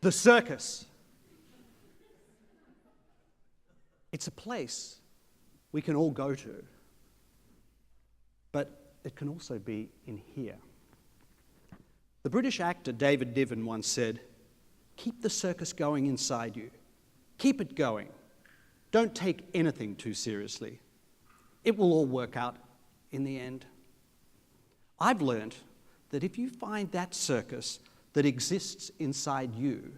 The circus. It's a place we can all go to, but it can also be in here. The British actor David Niven once said, "Keep the circus going inside you. Keep it going. Don't take anything too seriously. It will all work out in the end." I've learned that if you find that circus that exists inside you,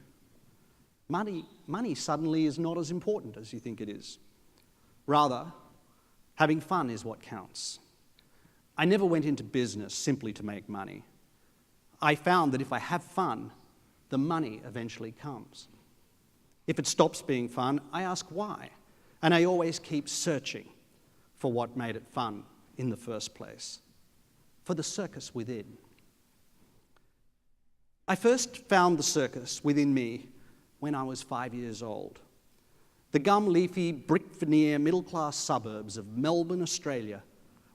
money suddenly is not as important as you think it is. Rather, having fun is what counts. I never went into business simply to make money. I found that if I have fun, the money eventually comes. If it stops being fun, I ask why, and I always keep searching for what made it fun in the first place, for the circus within. I first found the circus within me when I was 5 years old. The gum-leafy, brick-veneer, middle-class suburbs of Melbourne, Australia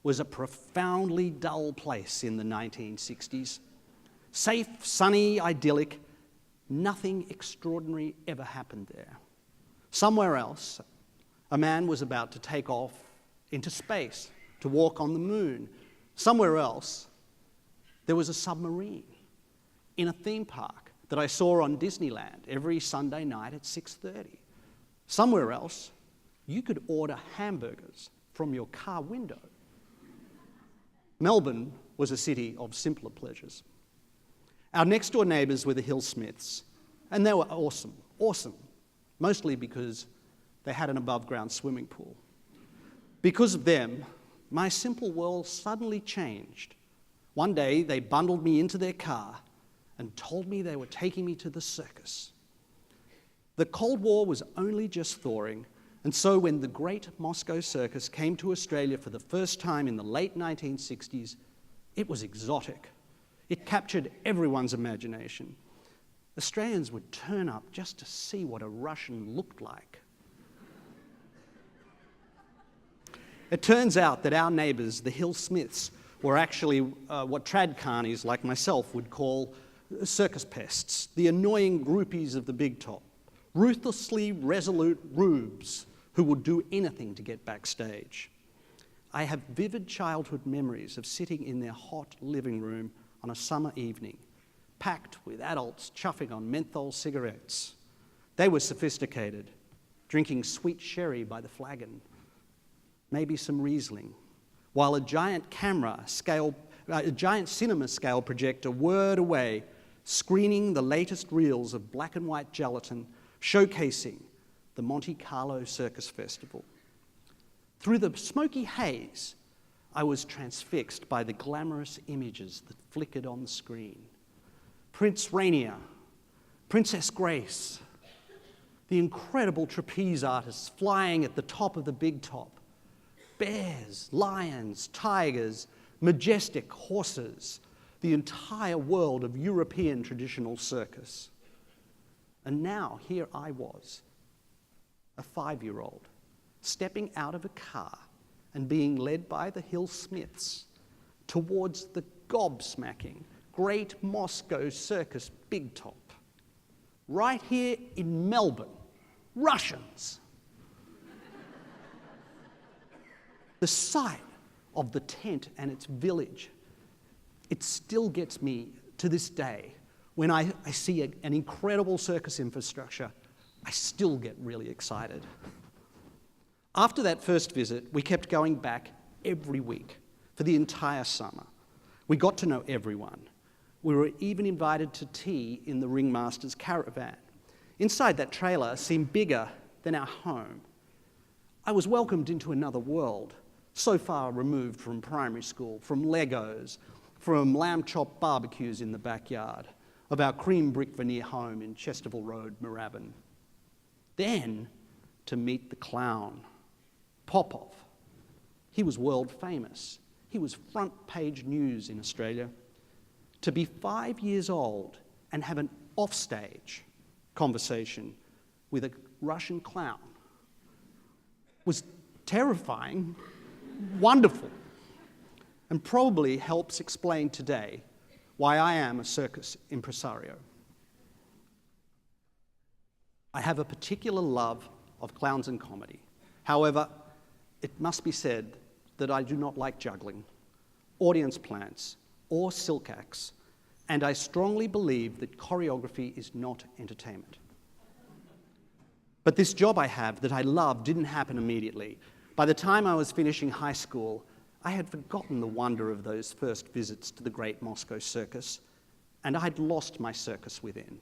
was a profoundly dull place in the 1960s. Safe, sunny, idyllic, nothing extraordinary ever happened there. Somewhere else, a man was about to take off into space to walk on the moon. Somewhere else, there was a submarine in a theme park that I saw on Disneyland every Sunday night at 6:30. Somewhere else, you could order hamburgers from your car window. Melbourne was a city of simpler pleasures. Our next-door neighbours were the Hill Smiths, and they were awesome, mostly because they had an above-ground swimming pool. Because of them, my simple world suddenly changed. One day, they bundled me into their car and told me they were taking me to the circus. The Cold War was only just thawing, and so when the great Moscow Circus came to Australia for the first time in the late 1960s, it was exotic. It captured everyone's imagination. Australians would turn up just to see what a Russian looked like. It turns out that our neighbours, the Hill Smiths, were actually what trad carnies like myself would call circus pests, the annoying groupies of the big top, ruthlessly resolute rubes who would do anything to get backstage. I have vivid childhood memories of sitting in their hot living room on a summer evening, packed with adults chuffing on menthol cigarettes. They were sophisticated, drinking sweet sherry by the flagon, maybe some Riesling, while a giant cinema scale projector whirred away, screening the latest reels of black and white gelatin, showcasing the Monte Carlo Circus Festival. Through the smoky haze, I was transfixed by the glamorous images that flickered on the screen. Prince Rainier, Princess Grace, the incredible trapeze artists flying at the top of the big top, bears, lions, tigers, majestic horses, the entire world of European traditional circus. And now here I was, a 5-year-old, stepping out of a car and being led by the Hill Smiths towards the gobsmacking Great Moscow Circus Big Top. Right here in Melbourne, Russians. The sight of the tent and its village, it still gets me to this day. When I see an incredible circus infrastructure, I still get really excited. After that first visit, we kept going back every week for the entire summer. We got to know everyone. We were even invited to tea in the ringmaster's caravan. Inside that trailer seemed bigger than our home. I was welcomed into another world, so far removed from primary school, from Legos, from lamb chop barbecues in the backyard of our cream brick veneer home in Chesterville Road, Moorabbin. Then to meet the clown, Popov. He was world famous. He was front page news in Australia. To be 5 years old and have an offstage conversation with a Russian clown was terrifying, wonderful, and probably helps explain today why I am a circus impresario. I have a particular love of clowns and comedy. However, it must be said that I do not like juggling, audience plants, or silk acts, and I strongly believe that choreography is not entertainment. But this job I have that I love didn't happen immediately. By the time I was finishing high school, I had forgotten the wonder of those first visits to the great Moscow Circus, and I had lost my circus within.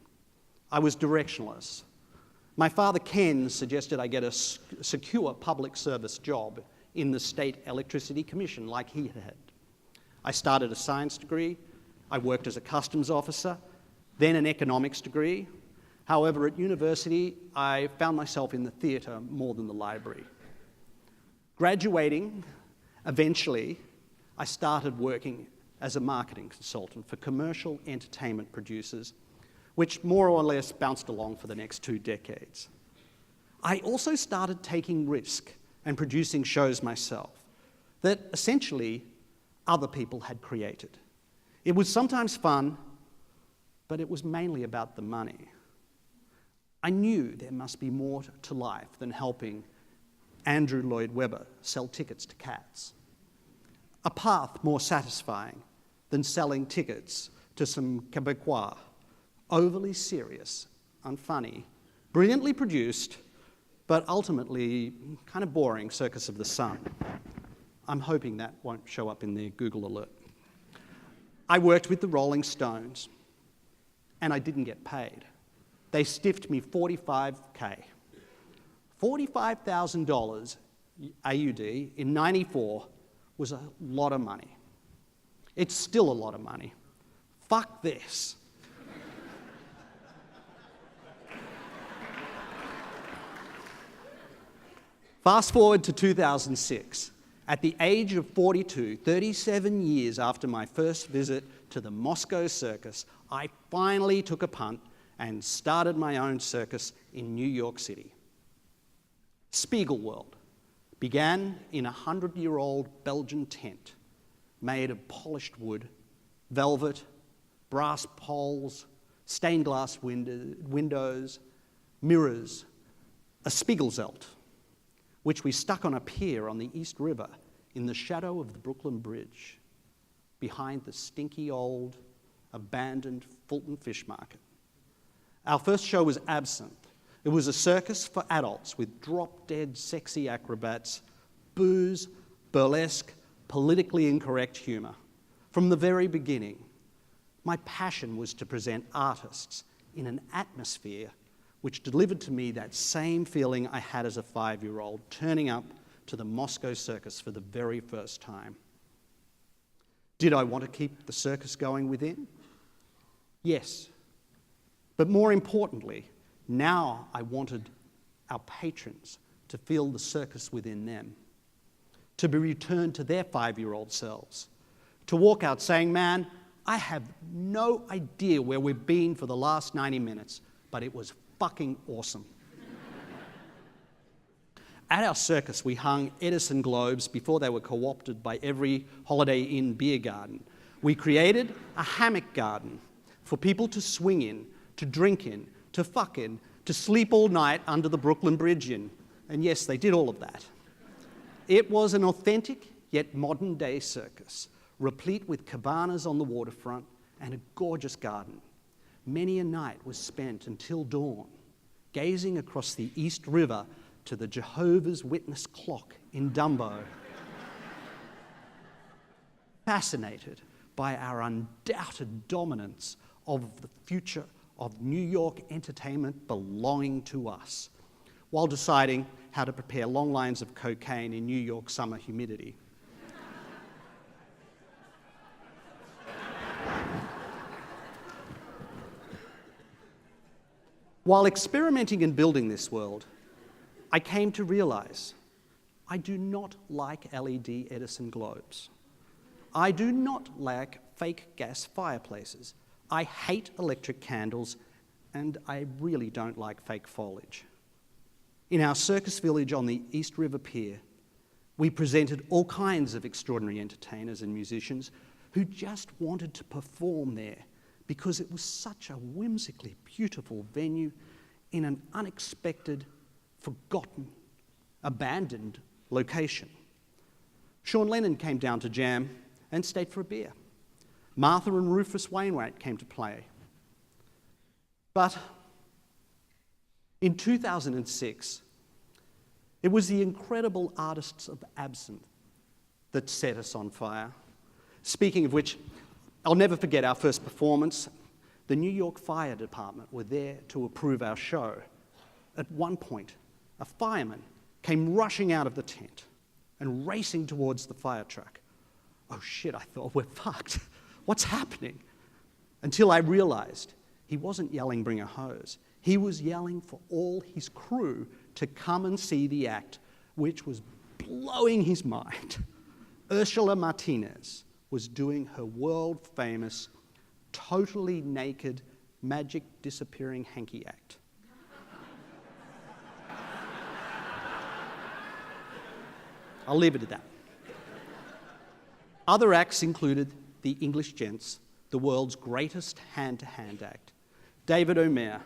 I was directionless. My father, Ken, suggested I get a secure public service job in the State Electricity Commission like he had. I started a science degree, I worked as a customs officer, then an economics degree. However, at university, I found myself in the theatre more than the library. Graduating, eventually, I started working as a marketing consultant for commercial entertainment producers, which more or less bounced along for the next 2 decades. I also started taking risk and producing shows myself that essentially other people had created. It was sometimes fun, but it was mainly about the money. I knew there must be more to life than helping Andrew Lloyd Webber sell tickets to cats. A path more satisfying than selling tickets to some Quebecois, overly serious, unfunny, brilliantly produced, but ultimately kind of boring Circus of the Sun. I'm hoping that won't show up in their Google alert. I worked with the Rolling Stones, and I didn't get paid. They stiffed me $45K. $45,000 AUD in '94 was a lot of money. It's still a lot of money. Fuck this. Fast forward to 2006. At the age of 42, 37 years after my first visit to the Moscow Circus, I finally took a punt and started my own circus in New York City. Spiegelworld began in a 100-year-old Belgian tent made of polished wood, velvet, brass poles, stained glass windows, mirrors, a Spiegelzelt, which we stuck on a pier on the East River in the shadow of the Brooklyn Bridge, behind the stinky old, abandoned Fulton Fish Market. Our first show was Absinthe. It was a circus for adults with drop-dead sexy acrobats, booze, burlesque, politically incorrect humour. From the very beginning, my passion was to present artists in an atmosphere which delivered to me that same feeling I had as a 5-year-old turning up to the Moscow Circus for the very first time. Did I want to keep the circus going within? Yes. But more importantly, now I wanted our patrons to feel the circus within them, to be returned to their 5-year-old selves, to walk out saying, man, I have no idea where we've been for the last 90 minutes, but it was fucking awesome. At our circus, we hung Edison globes before they were co-opted by every Holiday Inn beer garden. We created a hammock garden for people to swing in, to drink in, to fuck in, to sleep all night under the Brooklyn Bridge in. And yes, they did all of that. It was an authentic yet modern-day circus, replete with cabanas on the waterfront and a gorgeous garden. Many a night was spent until dawn, gazing across the East River to the Jehovah's Witness clock in Dumbo, fascinated by our undoubted dominance of the future of New York entertainment belonging to us, while deciding how to prepare long lines of cocaine in New York summer humidity. While experimenting and building this world, I came to realize I do not like LED Edison globes. I do not like fake gas fireplaces. I hate electric candles, and I really don't like fake foliage. In our circus village on the East River Pier, we presented all kinds of extraordinary entertainers and musicians who just wanted to perform there because it was such a whimsically beautiful venue in an unexpected, forgotten, abandoned location. Sean Lennon came down to jam and stayed for a beer. Martha and Rufus Wainwright came to play. But in 2006, it was the incredible artists of Absinthe that set us on fire. Speaking of which, I'll never forget our first performance. The New York Fire Department were there to approve our show. At one point, a fireman came rushing out of the tent and racing towards the fire truck. Oh shit, I thought, we're fucked. What's happening? Until I realized he wasn't yelling, "Bring a hose." He was yelling for all his crew to come and see the act, which was blowing his mind. Ursula Martinez was doing her world-famous, totally naked, magic disappearing hanky act. I'll leave it at that. Other acts included the English Gents, the world's greatest hand-to-hand act, David O'Meara,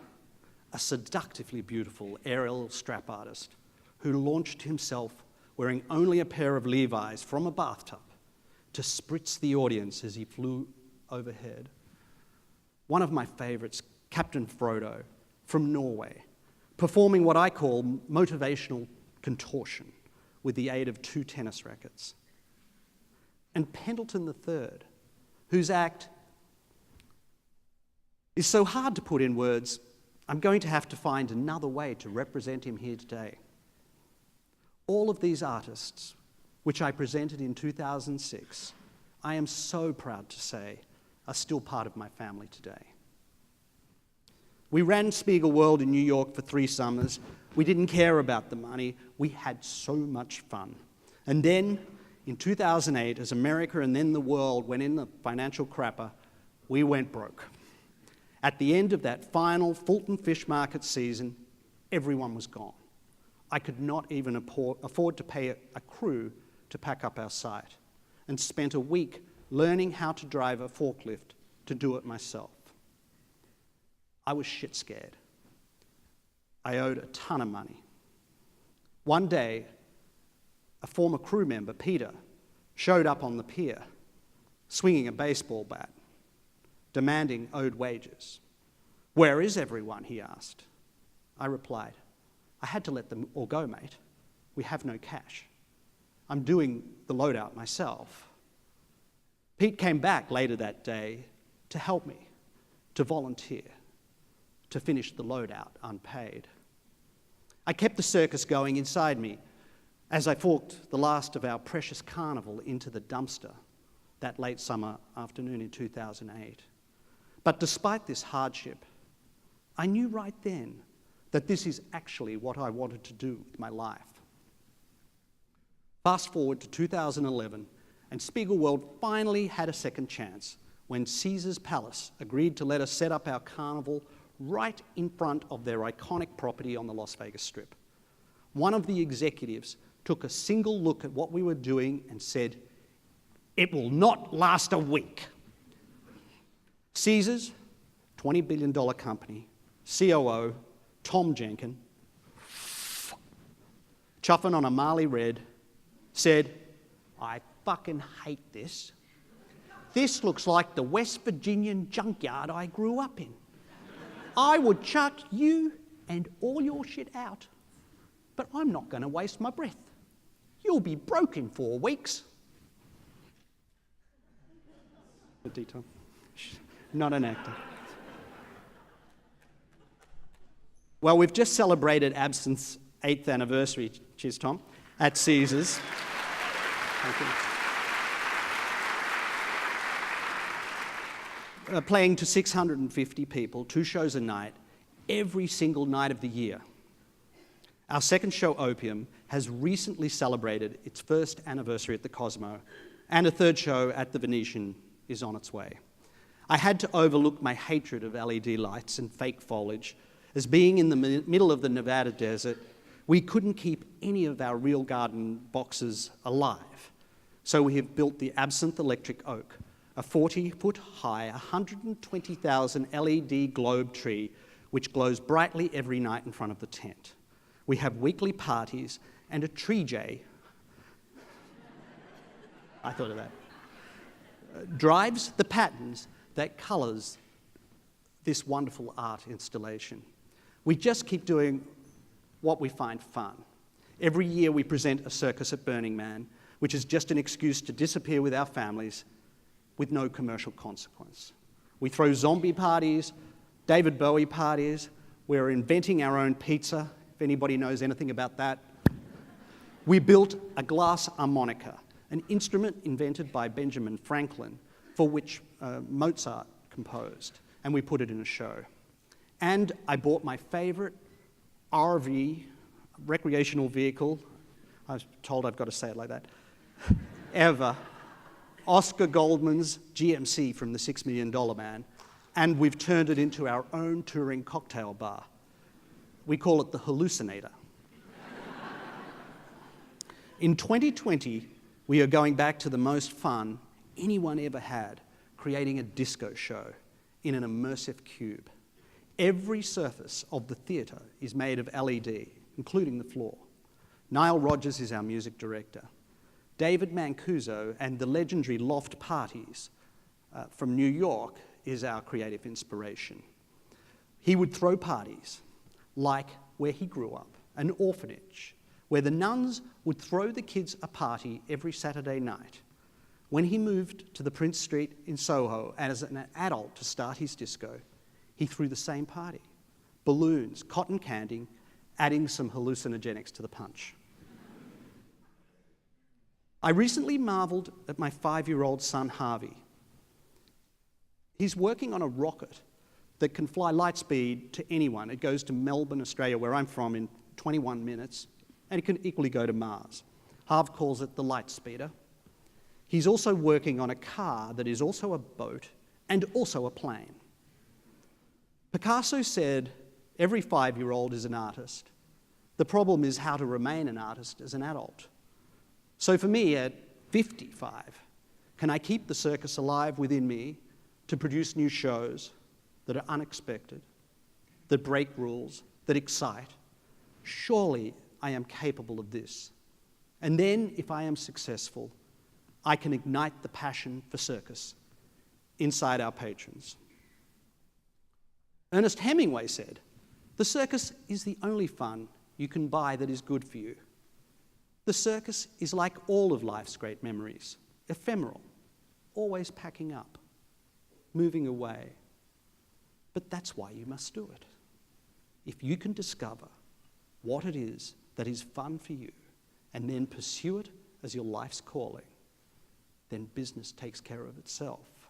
a seductively beautiful aerial strap artist who launched himself wearing only a pair of Levi's from a bathtub to spritz the audience as he flew overhead. One of my favourites, Captain Frodo from Norway, performing what I call motivational contortion with the aid of 2 tennis rackets. And Pendleton III, whose act is so hard to put in words, I'm going to have to find another way to represent him here today. All of these artists, which I presented in 2006, I am so proud to say are still part of my family today. We ran Spiegelworld in New York for 3 summers. We didn't care about the money. We had so much fun. And then, in 2008, as America and then the world went in the financial crapper, we went broke. At the end of that final Fulton Fish Market season, everyone was gone. I could not even afford to pay a crew to pack up our site, and spent a week learning how to drive a forklift to do it myself. I was shit scared. I owed a ton of money. One day, a former crew member, Peter, showed up on the pier, swinging a baseball bat, demanding owed wages. "Where is everyone?" he asked. I replied, "I had to let them all go, mate. We have no cash. I'm doing the loadout myself." Pete came back later that day to help me, to volunteer, to finish the loadout unpaid. I kept the circus going inside me as I forked the last of our precious carnival into the dumpster that late summer afternoon in 2008. But despite this hardship, I knew right then that this is actually what I wanted to do with my life. Fast forward to 2011, and Spiegelworld finally had a second chance when Caesar's Palace agreed to let us set up our carnival right in front of their iconic property on the Las Vegas Strip. One of the executives took a single look at what we were doing and said, "It will not last a week." Caesar's, $20 billion company, COO, Tom Jenkin, chuffing on a Marley Red, said, "I fucking hate this. This looks like the West Virginian junkyard I grew up in. I would chuck you and all your shit out, but I'm not going to waste my breath. You'll be broke in 4 weeks." A detail. Not an actor. Well, we've just celebrated Absinthe's 8th anniversary, cheers Tom, at Caesar's. Thank you. Playing to 650 people, 2 shows a night, every single night of the year. Our second show, Opium, has recently celebrated its 1st anniversary at the Cosmo, and a 3rd show at the Venetian is on its way. I had to overlook my hatred of LED lights and fake foliage, as being in the middle of the Nevada desert, we couldn't keep any of our real garden boxes alive. So we have built the Absinthe Electric Oak, a 40-foot high, 120,000 LED globe tree which glows brightly every night in front of the tent. We have weekly parties and a tree jay, I thought of that, drives the patterns that colours this wonderful art installation. We just keep doing what we find fun. Every year we present a circus at Burning Man, which is just an excuse to disappear with our families with no commercial consequence. We throw zombie parties, David Bowie parties. We're inventing our own pizza, if anybody knows anything about that. We built a glass harmonica, an instrument invented by Benjamin Franklin, for which Mozart composed, and we put it in a show. And I bought my favourite RV, recreational vehicle, I was told I've got to say it like that, ever, Oscar Goldman's GMC from the $6 Million Man, and we've turned it into our own touring cocktail bar. We call it the Hallucinator. In 2020, we are going back to the most fun anyone ever had, creating a disco show in an immersive cube. Every surface of the theatre is made of LED, including the floor. Nile Rodgers is our music director. David Mancuso and the legendary Loft Parties from New York is our creative inspiration. He would throw parties like where he grew up, an orphanage, where the nuns would throw the kids a party every Saturday night. When he moved to the Prince Street in Soho as an adult to start his disco, he threw the same party. Balloons, cotton candy, adding some hallucinogenics to the punch. I recently marvelled at my 5-year-old son, Harvey. He's working on a rocket that can fly light speed to anyone. It goes to Melbourne, Australia, where I'm from, in 21 minutes, and it can equally go to Mars. Harv calls it the light speeder. He's also working on a car that is also a boat and also a plane. Picasso said, every 5-year-old is an artist. The problem is how to remain an artist as an adult. So for me, at 55, can I keep the circus alive within me to produce new shows that are unexpected, that break rules, that excite? Surely I am capable of this. And then, if I am successful, I can ignite the passion for circus inside our patrons. Ernest Hemingway said, "The circus is the only fun you can buy that is good for you." The circus is like all of life's great memories, ephemeral, always packing up, moving away. But that's why you must do it. If you can discover what it is that is fun for you and then pursue it as your life's calling, then business takes care of itself.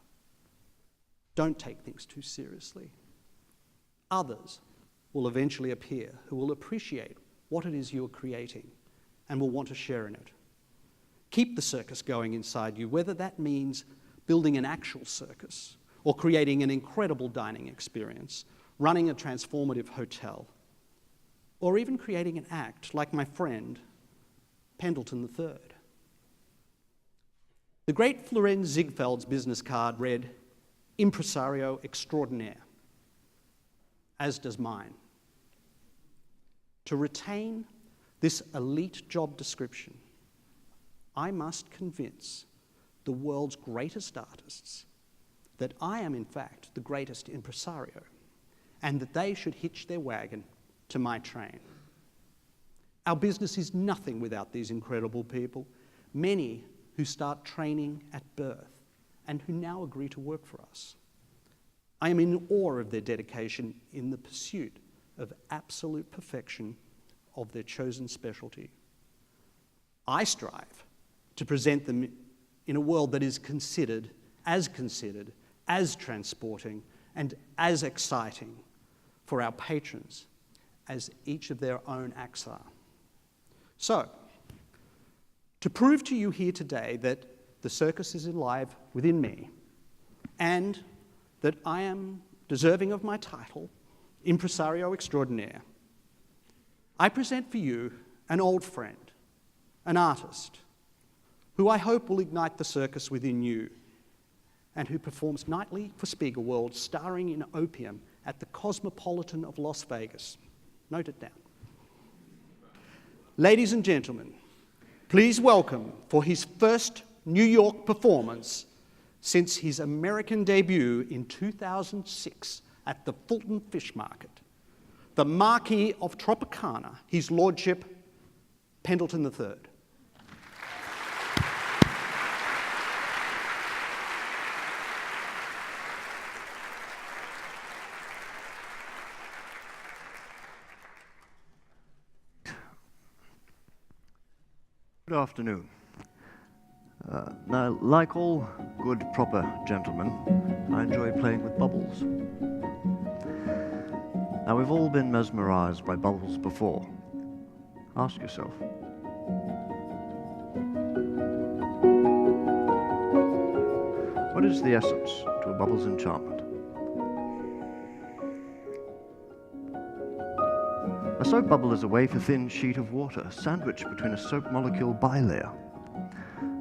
Don't take things too seriously. Others will eventually appear who will appreciate what it is you're creating and will want to share in it. Keep the circus going inside you, whether that means building an actual circus or creating an incredible dining experience, running a transformative hotel, or even creating an act like my friend, Pendleton III. The great Florenz Ziegfeld's business card read, Impresario Extraordinaire, as does mine. To retain this elite job description, I must convince the world's greatest artists that I am in fact the greatest impresario and that they should hitch their wagon to my train. Our business is nothing without these incredible people, many who start training at birth and who now agree to work for us. I am in awe of their dedication in the pursuit of absolute perfection of their chosen specialty. I strive to present them in a world that is considered, as transporting, and as exciting for our patrons as each of their own acts are. So, to prove to you here today that the circus is alive within me and that I am deserving of my title, Impresario Extraordinaire, I present for you an old friend, an artist, who I hope will ignite the circus within you and who performs nightly for Spiegelworld, starring in opium at the Cosmopolitan of Las Vegas. Note it down. Ladies and gentlemen, please welcome for his first New York performance since his American debut in 2006 at the Fulton Fish Market, the Marquis of Tropicana, His Lordship Pendleton III. Good afternoon. Now, like all good, proper gentlemen, I enjoy playing with bubbles. Now, we've all been mesmerized by bubbles before. Ask yourself. What is the essence to a bubble's enchantment? A soap bubble is a wafer-thin sheet of water sandwiched between a soap molecule bilayer.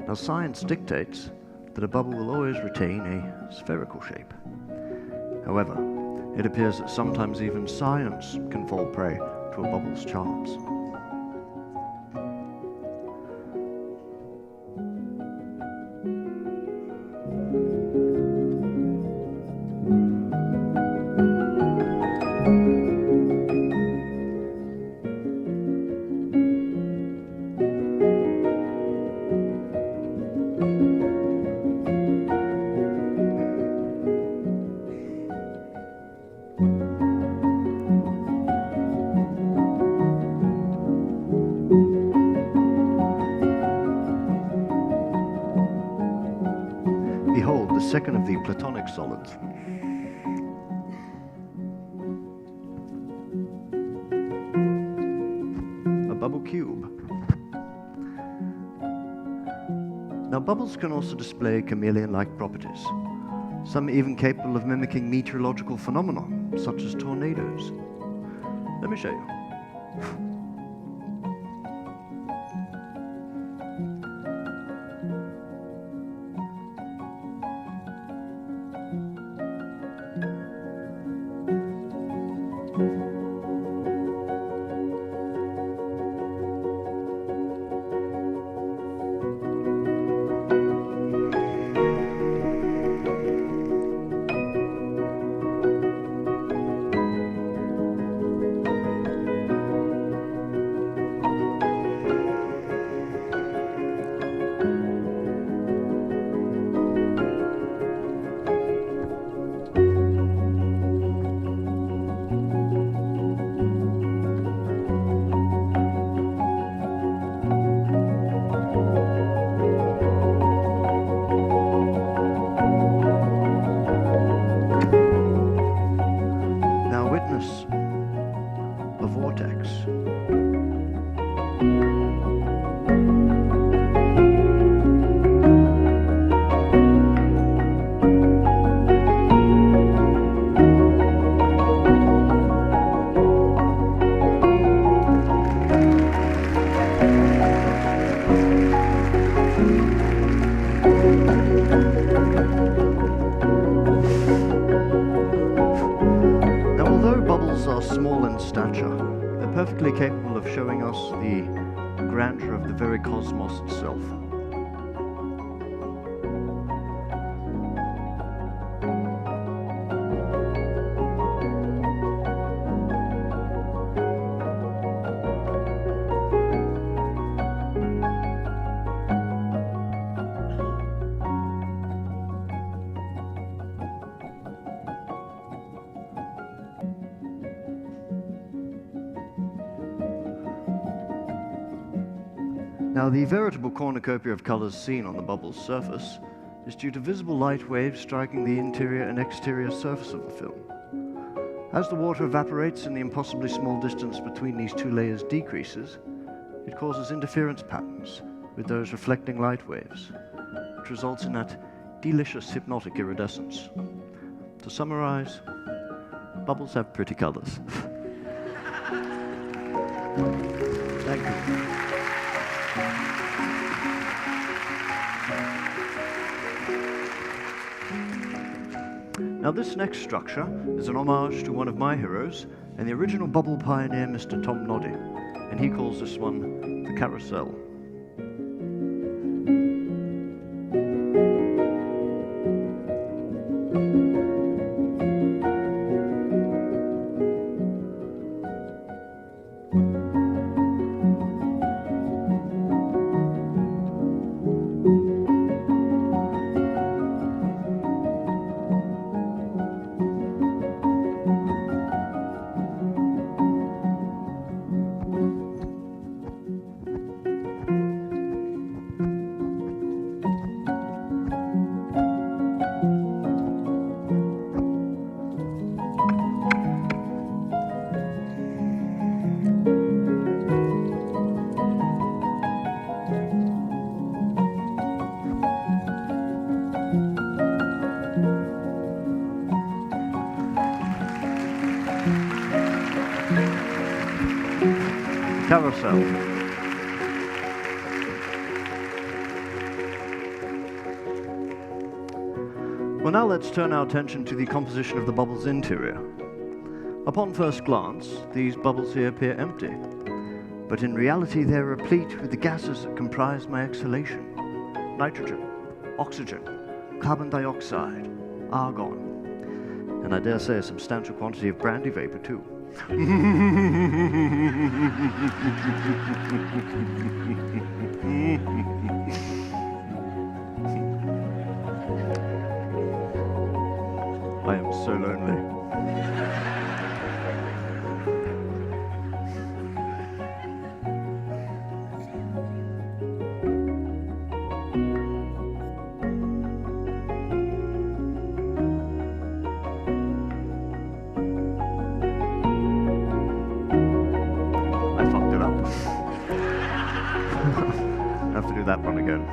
Now, science dictates that a bubble will always retain a spherical shape. However, it appears that sometimes even science can fall prey to a bubble's charms. Behold, the second of the Platonic solids. A bubble cube. Now, bubbles can also display chameleon-like properties, some even capable of mimicking meteorological phenomena, such as tornadoes. Let me show you. A vortex. Are small in stature, they're perfectly capable of showing us the grandeur of the very cosmos itself. Now, the veritable cornucopia of colors seen on the bubble's surface is due to visible light waves striking the interior and exterior surface of the film. As the water evaporates and the impossibly small distance between these two layers decreases, it causes interference patterns with those reflecting light waves, which results in that delicious hypnotic iridescence. To summarize, bubbles have pretty colors. Thank you. Now this next structure is an homage to one of my heroes and the original bubble pioneer, Mr. Tom Noddy, and he calls this one the Carousel. Carousel. Well, now let's turn our attention to the composition of the bubble's interior. Upon first glance, these bubbles here appear empty, but in reality they're replete with the gases that comprise my exhalation: nitrogen, oxygen, carbon dioxide, argon, and I dare say a substantial quantity of brandy vapor too. I am so lonely. I have to do that one again.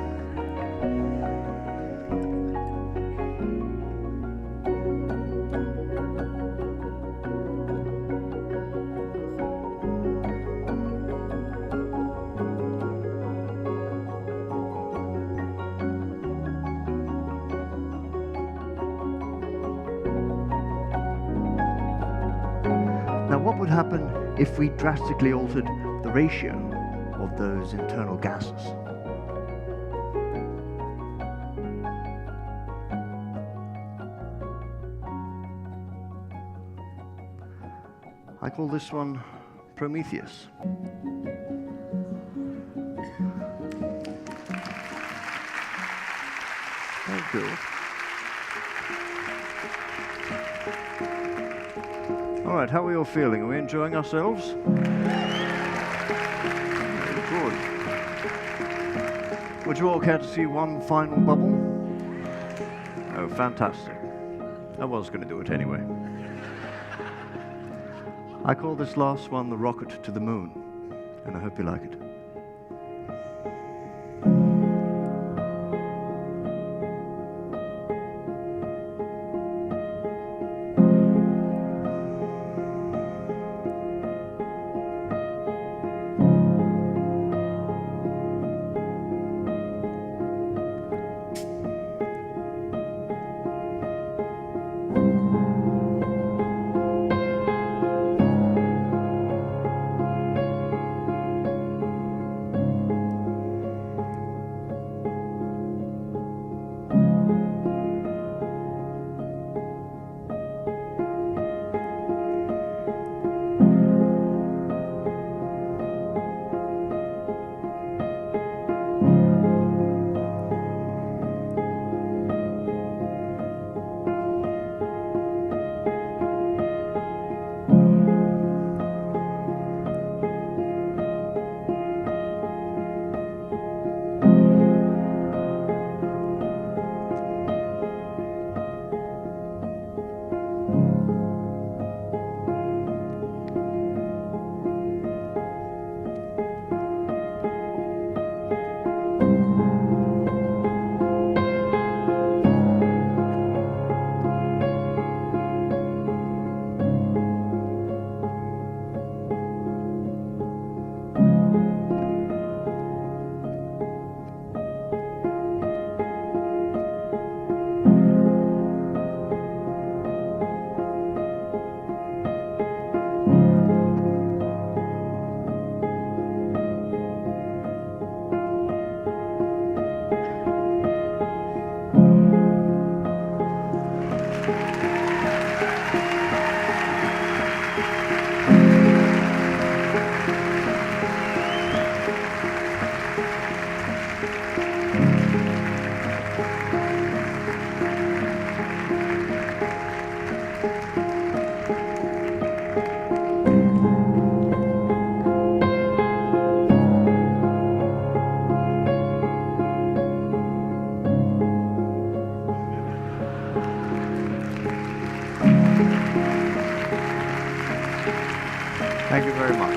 Now, what would happen if we drastically altered the ratio of those internal gases? I call this one Prometheus. Very cool. All right, how are we all feeling? Are we enjoying ourselves? Good. Would you all care to see one final bubble? Oh, fantastic. I was going to do it anyway. I call this last one the rocket to the moon, and I hope you like it. Thank you very much.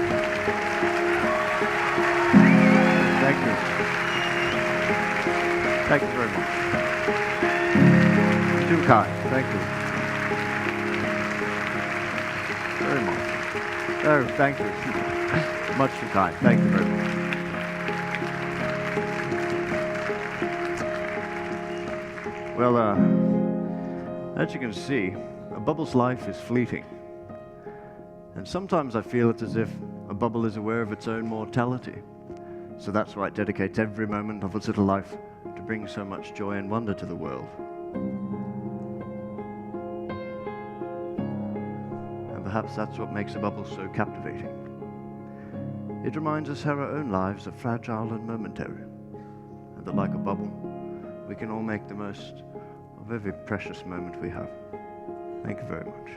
Thank you. Thank you very much. Too kind. Thank you. Very much. Oh, thank you. Much too kind. Thank you very much. Well, as you can see, a bubble's life is fleeting. And sometimes I feel it's as if a bubble is aware of its own mortality. So that's why it dedicates every moment of its little life to bring so much joy and wonder to the world. And perhaps that's what makes a bubble so captivating. It reminds us how our own lives are fragile and momentary, and that like a bubble, we can all make the most of every precious moment we have. Thank you very much.